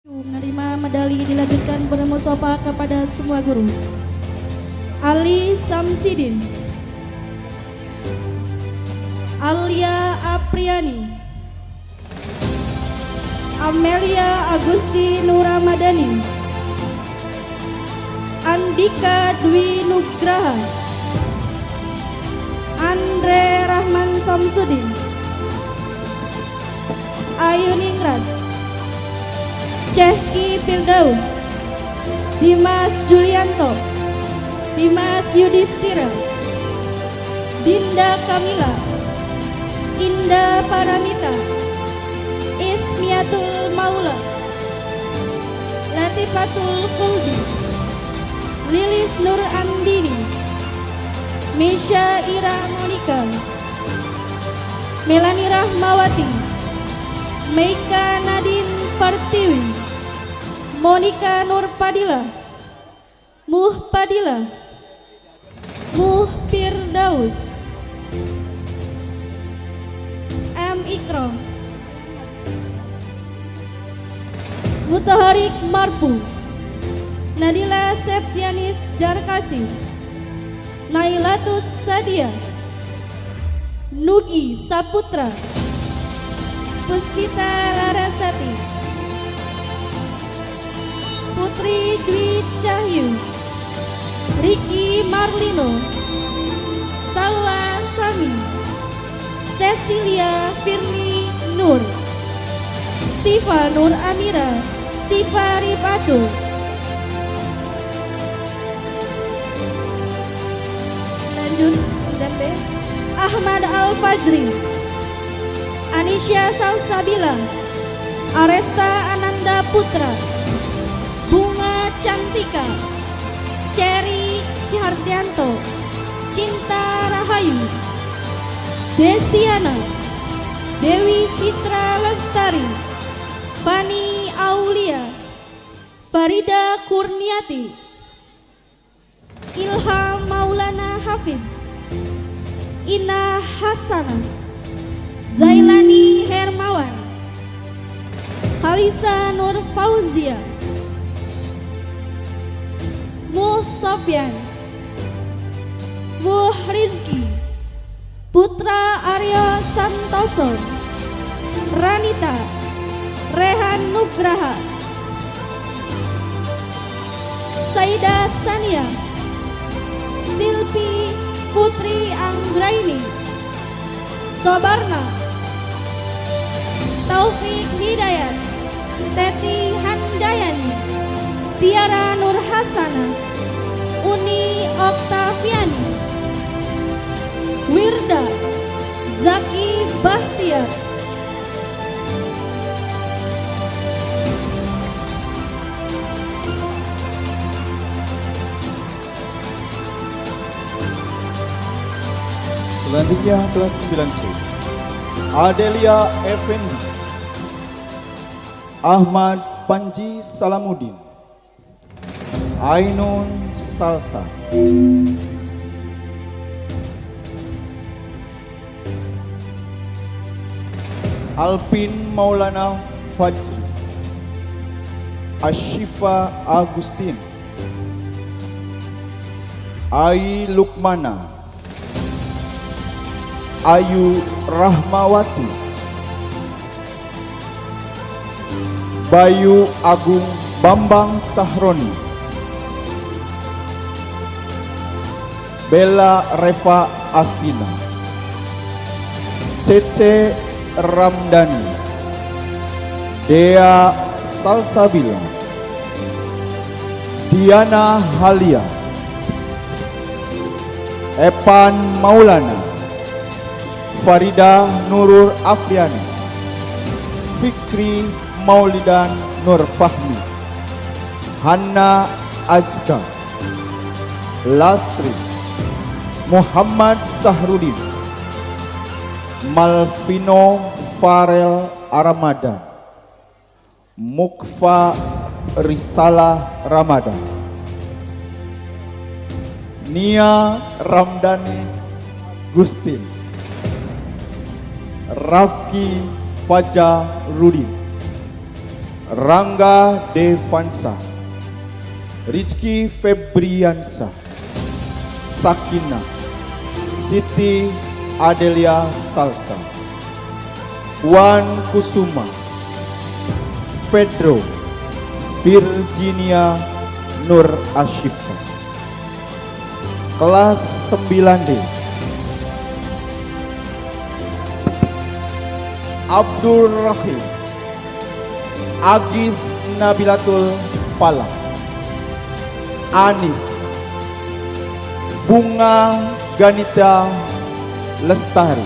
Menerima medali dilanjutkan bermusafa kepada semua guru. Ali Samsidin, Alia Apriani, Amelia Agusti Nuramadani, Andika Dwi Nugraha, Andre Rahman Samsudin, Ayu Ningrat, Cehki Firdaus, Dimas Julianto, Dimas Yudhistira, Dinda Kamila, Indah Paramita, Ismiatul Maula, Latifatul Kulbi, Lilis Nur Andini, Misha Ira Monika, Melani Rahmawati, Meika Nadine Pertiwi, Monika Nur Padilla, Muh Padilla, Muh Firdaus, M. Ikram, Mutaharik Marpu, Nadila Septianis Jarkasi, Nailatus Sadia, Nugi Saputra, Puspita Larasati, Putri Dwi Cahyu, Riki Marlino, Salwa Sami, Cecilia Firni Nur, Siva Nur Amira, Siva Rifatul, lanjut 9B, Ahmad Al Fajri, Anisya Salsabila, Aresta Ananda Putra, Bunga Cantika, Cherry Hardianto, Cinta Rahayu, Desiana, Dewi Citra Lestari, Fani Aulia, Farida Kurniati, Ilham Maulana Hafiz, Ina Hasanah, Zailani Hermawan, Khalisa Nur Fauzia, Muh Sofyan, Muh Rizki, Putra Aryo Santoso, Ranita, Rehan Nugraha, Saida Sania, Silpi Putri Anggraini, Sobarna, Taufik Hidayat, Teti Handayani, Tiara Nur Hasana, Uni Oktaviani, Wirda, Zaki Bahtiar, selanjutnya kelas 9C, Adelia Effendi, Ahmad Panji Salamuddin, Ainun Salsa, Alpin Maulana Fajri, Ashifa Agustin, Ai Lukmana, Ayu Rahmawati, Bayu Agung Bambang Sahroni, Bella Reva Astina, Cece Ramdhani, Dea Salsabila, Diana Halia, Epan Maulana, Farida Nurul Afriani, Fikri Maulidan Nur Fahmi, Hanna Azka, Lasri, Muhammad Sahrudin, Malvino Farel Aramadan, Mukfa Risalah Ramadan, Nia Ramdhani Gustin, Rafki Fajarudin, Rangga Devansa, Rizky Febriansa, Sakina, Siti Adelia Salsa, Wan Kusuma, Fedro, Virginia Nur Ashifa. Kelas 9D, Abdul Rahim, Agis Nabilatul Falah, Anis, Bunga Ganita Lestari,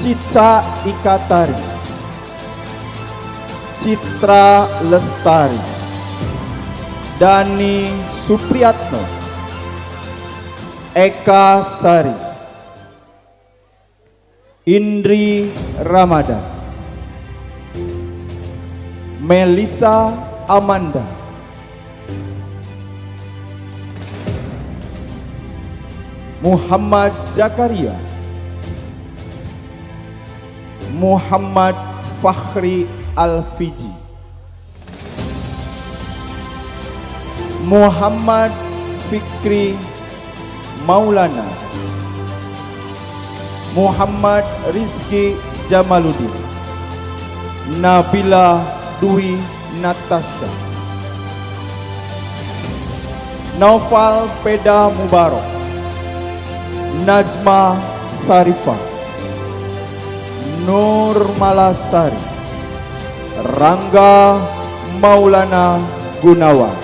Cica Ikatari, Citra Lestari, Dani Supriyatno, Eka Sari, Indri Ramadan, Melisa Amanda, Muhammad Jakaria, Muhammad Fakhri Al-Fiji, Muhammad Fikri Maulana, Muhammad Rizky Jamaluddin, Nabila Dwi Natasha, Naufal Peda Mubarak, Najma Sarifah, Nur Malasari, Rangga Maulana Gunawan,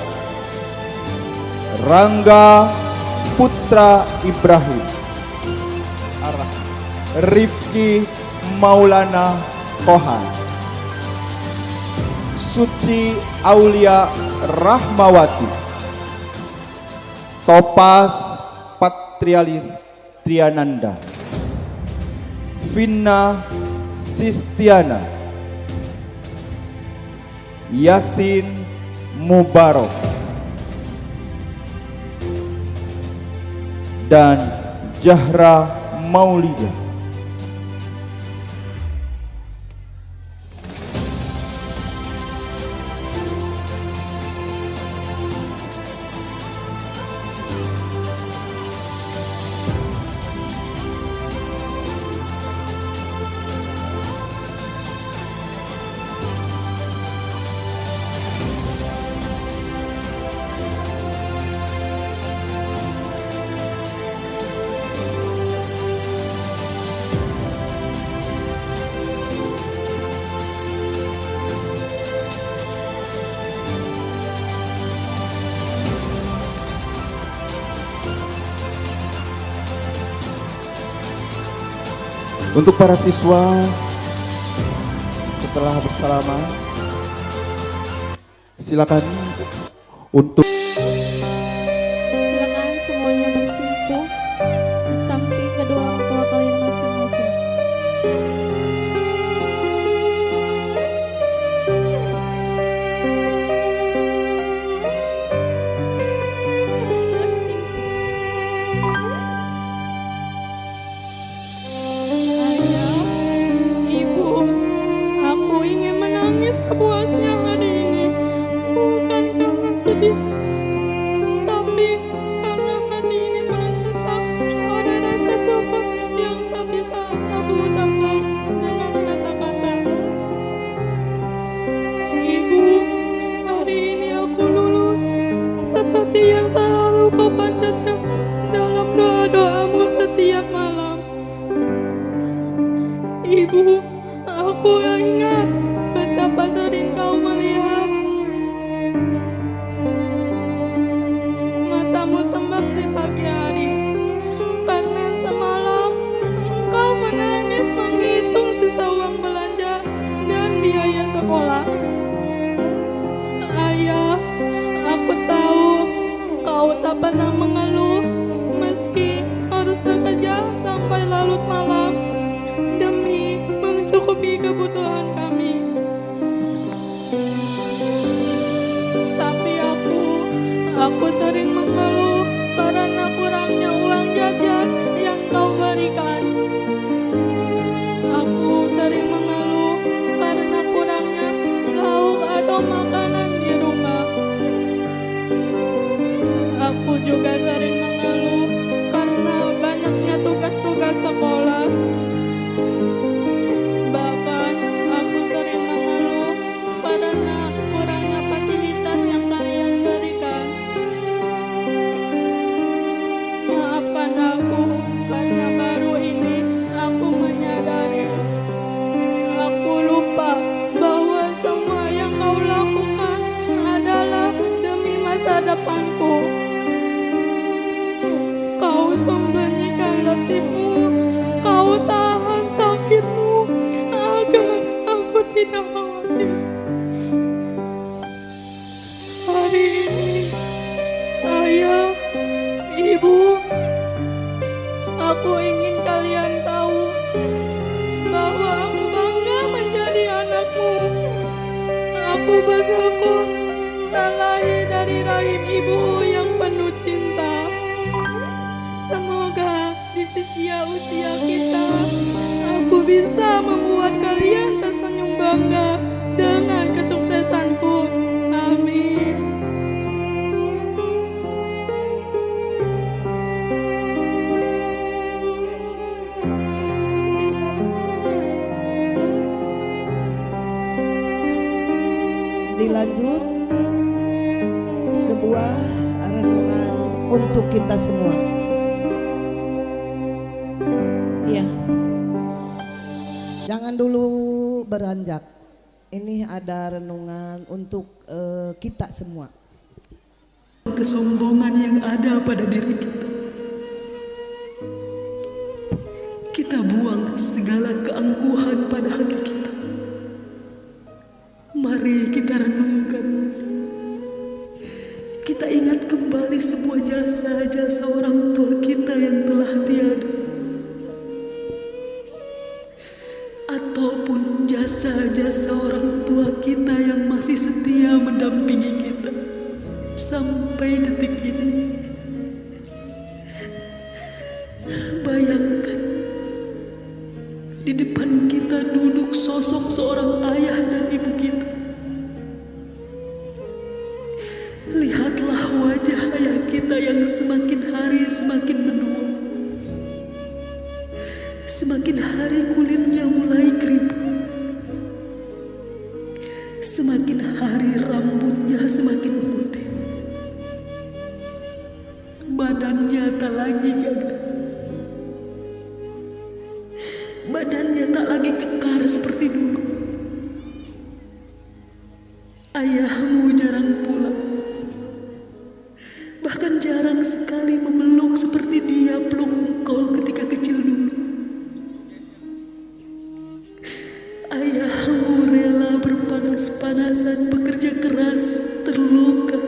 Rangga Putra Ibrahim, Rifki Maulana Kohan, Suci Aulia Rahmawati, Topas Patrialis Triananda, Vina Sistiana, Yasin Mubarok, dan Jahra Maulida. Untuk para siswa, setelah bersalaman, silakan untuk Silakan semuanya bersimpuh di samping kedua orang tua kalian masing-masing. Sepuasnya hari ini, bukan karena sedih, tapi karena hati ini penuh sesak. Ada rasa syukur yang tak bisa aku ucapkan dengan kata-kata. Ibu, hari ini aku lulus seperti yang selalu kau panjatkan dalam doa-doamu setiap malam. Ibu, aku ingat betapa sering kau melihat matamu sembab di pagi hari. Pernah semalam engkau menangis menghitung sisa uang belanja dan biaya sekolah. Ayah, aku tahu kau tak pernah mengeluh meski harus bekerja sampai larut malam demi mencukupi kebutuhan kami. Tapi aku sering mengeluh karena kurangnya uang jajan yang kau berikan. Aku sering mengeluh khawatir. Hari ini, Ayah, Ibu, aku ingin kalian tahu bahwa aku bangga menjadi anakmu. Aku bersyukur tak lahir dari rahim ibu yang penuh cinta. Semoga di usia kita, aku bisa membuat kalian tersenyum bangga dengan kesuksesanku. Amin. Dilanjut sebuah renungan untuk kita semua. Ya, jangan dulu beranjak. Ini ada renungan untuk kita semua. Kesombongan yang ada pada diri kita. Kita buang segala keangkuhan pada hati kita. Mari kita renungkan. Kita ingat kembali semua jasa-jasa orang tua kita yang telah tiada. Ataupun jasa-jasa orang tua kita yang masih setia mendampingi kita sampai detik ini. Bayangkan, di depan kita duduk sosok seorang ayah dan ibu kita. Lihatlah wajah ayah kita yang semakin hari semakin menua. Semakin hari kulitnya mulai keriput. Semakin hari rambutnya semakin putih. Badannya tak lagi gagah. Badannya tak lagi kekar seperti dulu. Ayahmu jarang pulang. Bahkan jarang sekali memeluk seperti dia peluk engkau ketika kecil dulu. Ayahmu rela berpanas-panasan, bekerja keras, terluka,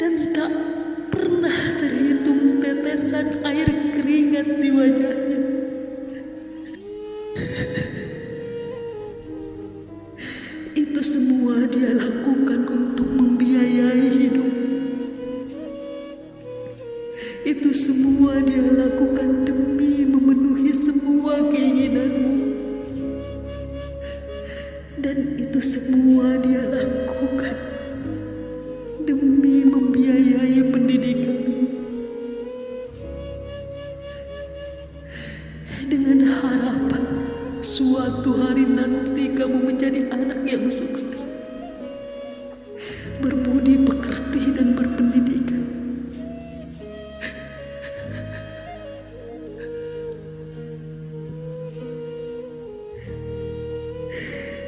dan tak pernah terhitung tetesan air keringat di wajahnya. Itu semua dia lakukan untuk membiayai hidup. Itu semua dia lakukan demi memenuhi semua keinginanmu. Dan itu semua dia lakukan demi membiayai pendidikanmu. Dengan harapan suatu hari nanti kamu menjadi anak yang sukses, berbudi pekerti dan berpendidikan.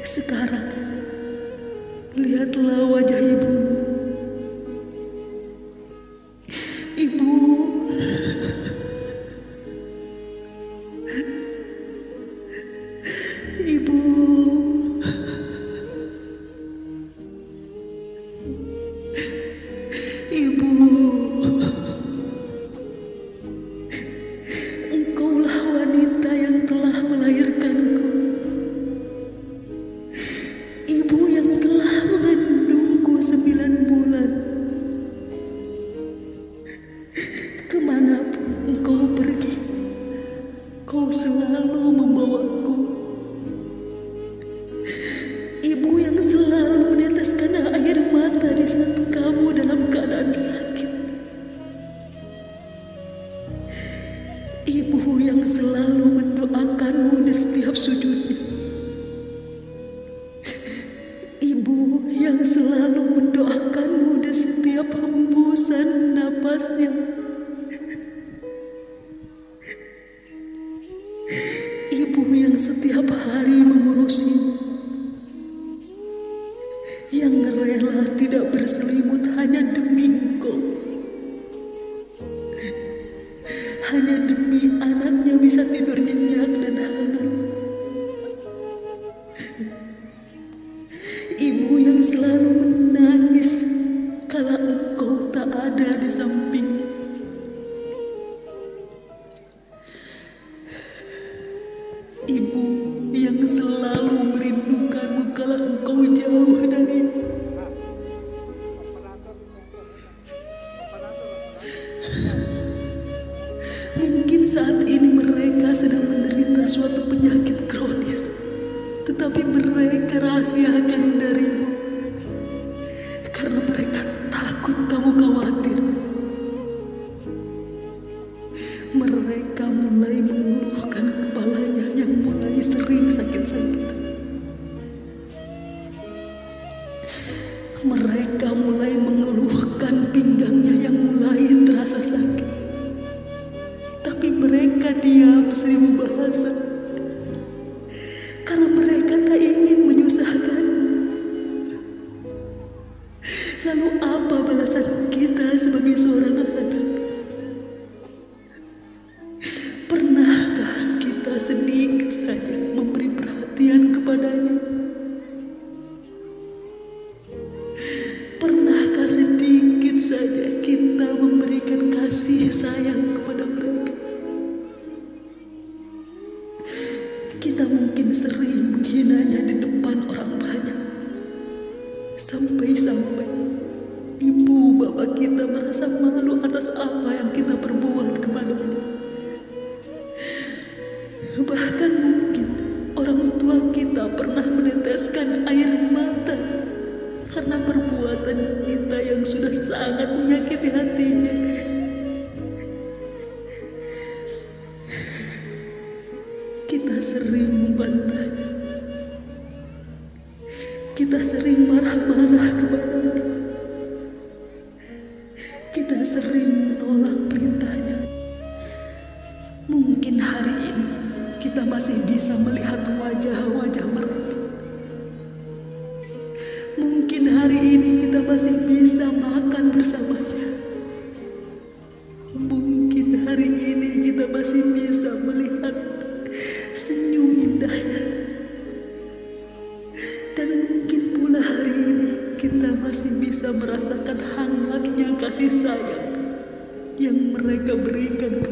Sekarang lihatlah wajah ibu. Ibu Ibu Ibu, engkaulah wanita yang telah melahirkanku. Ibu yang telah mengandungku 9 bulan. Kemanapun engkau pergi, kau selalu membawaku. Ibu yang selalu meneteskan air mata di saat kamu dalam keadaan sakit. Ibu yang selalu mendoakanmu di setiap sujudnya. Ibu yang selalu mendoakanmu di setiap hembusan napasnya. Ibu yang setiap hari mengurusimu, yang rela tidak berselimut hanya demi engkau, hanya demi anaknya bisa tidur nyenyak dan hangat. Ibu yang selalu menangis kala engkau tak ada di sampingnya. Ibu yang selalu merindukanmu kala engkau jauh darinya. Mungkin saat ini mereka sedang menderita suatu penyakit kronis, tetapi mereka rahasiakan darimu karena mereka takut kamu khawatir. Mereka mulai mengeluhkan kepalanya yang mulai sering sakit-sakitan. Mereka mulai mengeluhkan pinggangnya yang mulai terasa sakit. Tapi mereka diam 1000 bahasa karena mereka tak ingin menyusahkan. Lalu apa balasan kita sebagai seorang anak? Pernahkah kita sedikit saja memberi perhatian kepadanya? Pernahkah sedikit saja kita memberikan kasih sayang kepada mereka? Kita mungkin sering menghinanya di depan orang banyak, sampai-sampai ibu bapak kita merasa malu atas apa yang kita perbuat kepadanya. Bahkan mungkin orang tua kita pernah meneteskan air mata karena perbuatan kita yang sudah sangat menyakiti hatinya. Kita sering membantahnya. Kita sering marah-marah kepadanya. Kita sering menolak perintahnya. Mungkin hari ini kita masih bisa melihat wajah-wajah mereka. Mungkin hari ini kita masih bisa makan bersamanya. Mungkin hari ini kita masih bisa melihat senyum indahnya. Dan mungkin pula hari ini kita masih bisa merasakan hangatnya kasih sayang yang mereka berikan